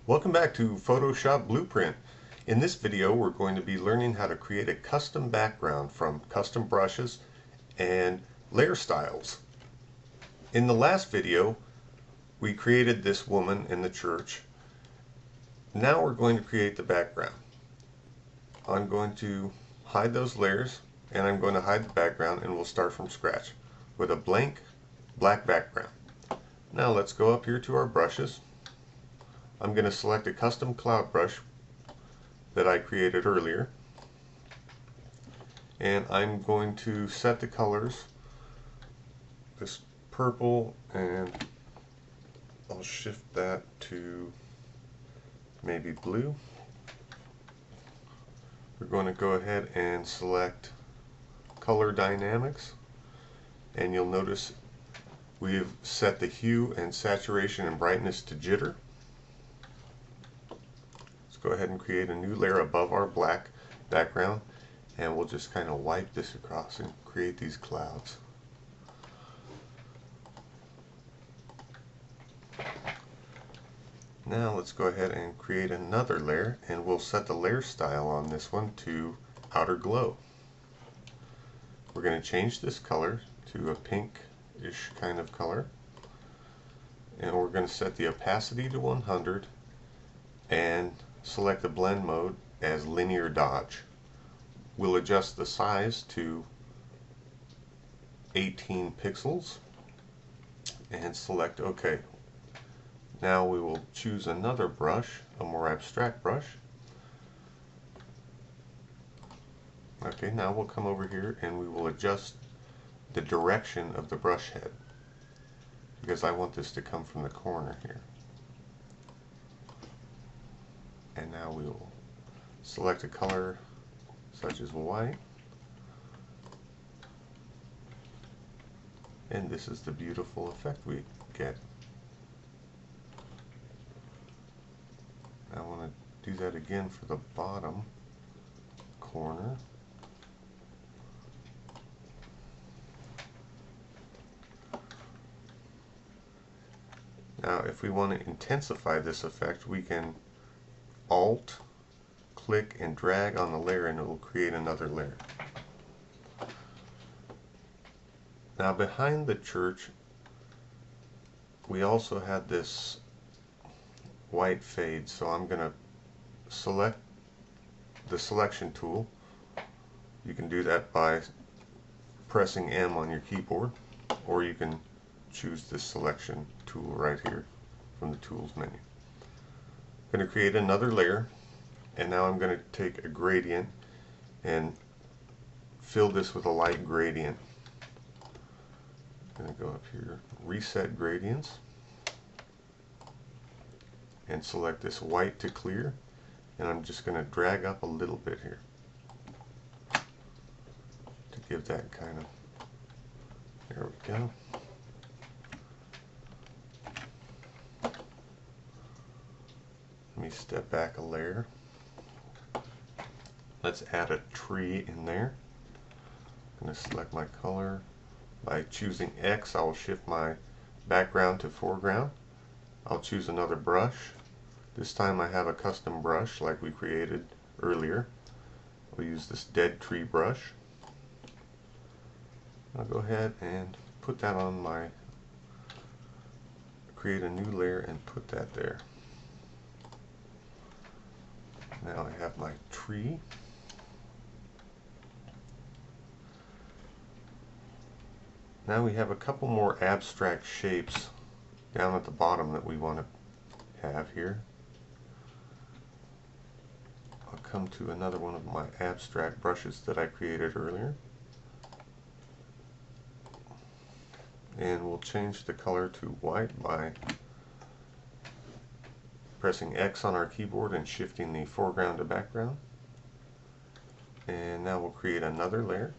Welcome back to Photoshop Blueprint. In this video we're going to be learning how to create a custom background from custom brushes and layer styles. In the last video we created this woman in the church. Now we're going to create the background. I'm going to hide those layers and I'm going to hide the background, and we'll start from scratch with a blank black background. Now let's go up here to our brushes. I'm going to select a custom cloud brush that I created earlier, and I'm going to set the colors, this purple, and I'll shift that to maybe blue. We're going to go ahead and select color dynamics, and you'll notice we've set the hue and saturation and brightness to jitter. Go ahead and create a new layer above our black background, and we'll just kind of wipe this across and create these clouds. Now let's go ahead and create another layer, and we'll set the layer style on this one to outer glow. We're going to change this color to a pinkish kind of color, and we're going to set the opacity to 100 and select the blend mode as linear dodge. We'll adjust the size to 18 pixels and select OK. Now we will choose another brush, a more abstract brush. Okay, now we'll come over here and we will adjust the direction of the brush head, because I want this to come from the corner here. And now we will select a color such as white, and this is the beautiful effect we get. I want to do that again for the bottom corner. Now if we want to intensify this effect, we can Alt, click, and drag on the layer, and it will create another layer. Now behind the church we also had this white fade, so I'm going to select the selection tool. You can do that by pressing M on your keyboard, or you can choose this selection tool right here from the tools menu. I'm going to create another layer, and now I'm going to take a gradient and fill this with a light gradient. I'm going to go up here, reset gradients, and select this white to clear, and I'm just going to drag up a little bit here to give that kind of, there we go. Let me step back a layer. Let's add a tree in there. I'm going to select my color. By choosing X, I will shift my background to foreground. I'll choose another brush. This time I have a custom brush like we created earlier. We'll use this dead tree brush. I'll go ahead and put that on my, create a new layer and put that there. Now I have my tree. Now we have a couple more abstract shapes down at the bottom that we want to have here. I'll come to another one of my abstract brushes that I created earlier, and we'll change the color to white by pressing X on our keyboard and shifting the foreground to background. And now we'll create another layer.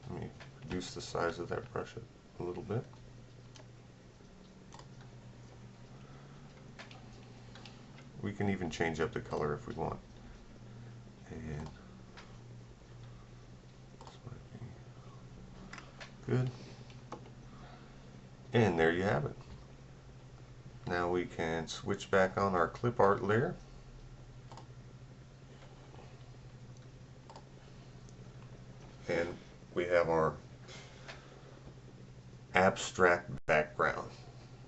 Let me reduce the size of that brush a little bit. We can even change up the color if we want. And this might be good. And there you have it. Now we can switch back on our clip art layer. And we have our abstract background.